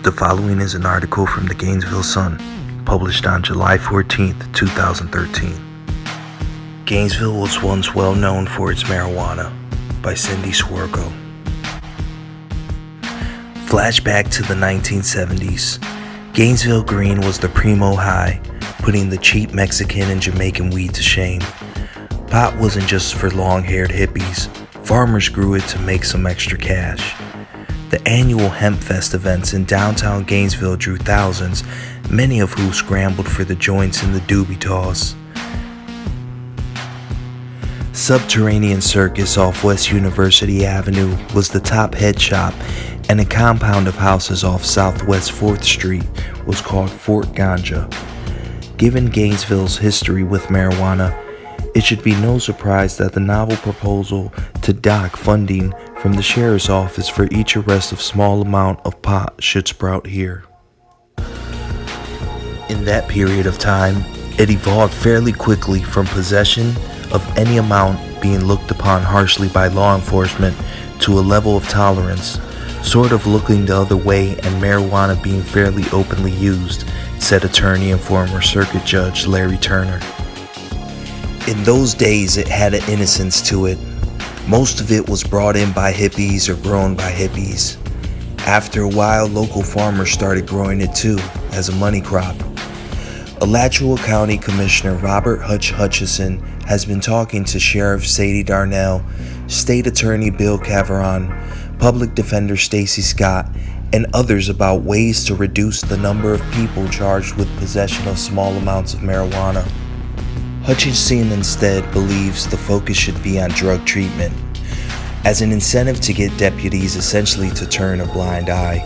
The following is an article from the Gainesville Sun, published on July 14, 2013. Gainesville was once well known for its marijuana, by Cindy Swergo. Flashback to the 1970s. Gainesville Green was the primo high, putting the cheap Mexican and Jamaican weed to shame. Pot wasn't just for long-haired hippies. Farmers grew it to make some extra cash. The annual Hemp Fest events in downtown Gainesville drew thousands, many of who scrambled for the joints in the doobie toss. Subterranean Circus off West University Avenue was the top head shop, and a compound of houses off Southwest 4th Street was called Fort Ganja. Given Gainesville's history with marijuana, it should be no surprise that the novel proposal to dock funding from the sheriff's office for each arrest of small amount of pot should sprout here. In that period of time, it evolved fairly quickly from possession of any amount being looked upon harshly by law enforcement to a level of tolerance, sort of looking the other way, and marijuana being fairly openly used, said attorney and former circuit judge Larry Turner. In those days, it had an innocence to it. Most of it was brought in by hippies or grown by hippies. After a while, local farmers started growing it too, as a money crop. Alachua County Commissioner Robert Hutchison has been talking to Sheriff Sadie Darnell, State Attorney Bill Caveron, Public Defender Stacey Scott, and others about ways to reduce the number of people charged with possession of small amounts of marijuana. Hutchison instead believes the focus should be on drug treatment, as an incentive to get deputies essentially to turn a blind eye.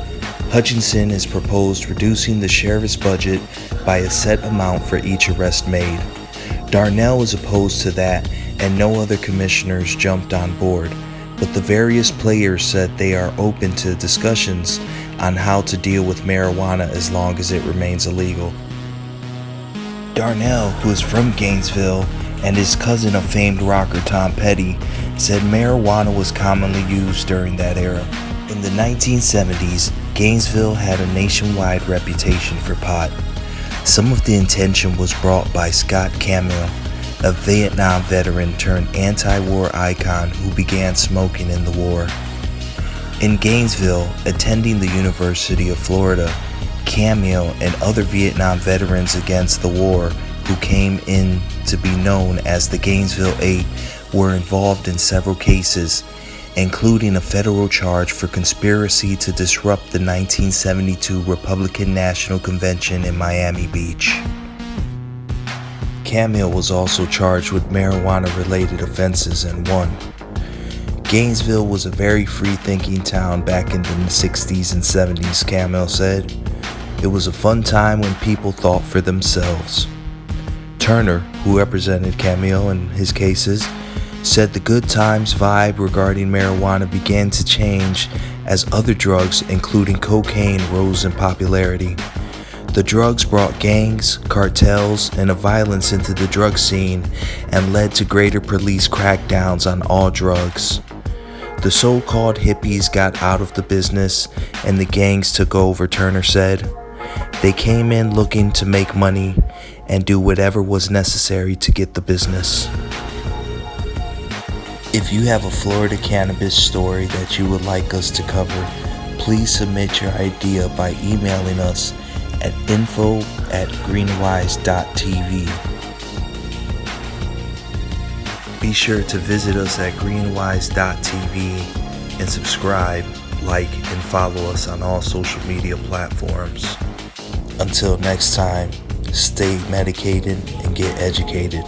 Hutchison has proposed reducing the sheriff's budget by a set amount for each arrest made. Darnell is opposed to that, and no other commissioners jumped on board, but the various players said they are open to discussions on how to deal with marijuana as long as it remains illegal. Darnell, who is from Gainesville and is cousin of famed rocker Tom Petty, said marijuana was commonly used during that era. In the 1970s, Gainesville had a nationwide reputation for pot. Some of the intention was brought by Scott Camille, a Vietnam veteran turned anti-war icon who began smoking in the war. In Gainesville, attending the University of Florida, Camille and other Vietnam veterans against the war who came in to be known as the Gainesville 8 were involved in several cases, including a federal charge for conspiracy to disrupt the 1972 Republican National Convention in Miami Beach. Camille was also charged with marijuana-related offenses and won. Gainesville was a very free-thinking town back in the 60s and 70s, Camille said. It was a fun time when people thought for themselves. Turner, who represented Camille in his cases, said the good times vibe regarding marijuana began to change as other drugs, including cocaine, rose in popularity. The drugs brought gangs, cartels, and a violence into the drug scene and led to greater police crackdowns on all drugs. The so-called hippies got out of the business and the gangs took over, Turner said. They came in looking to make money and do whatever was necessary to get the business. If you have a Florida cannabis story that you would like us to cover, please submit your idea by emailing us at info@greenwise.tv. Be sure to visit us at greenwise.tv and subscribe, like, and follow us on all social media platforms. Until next time, stay medicated and get educated.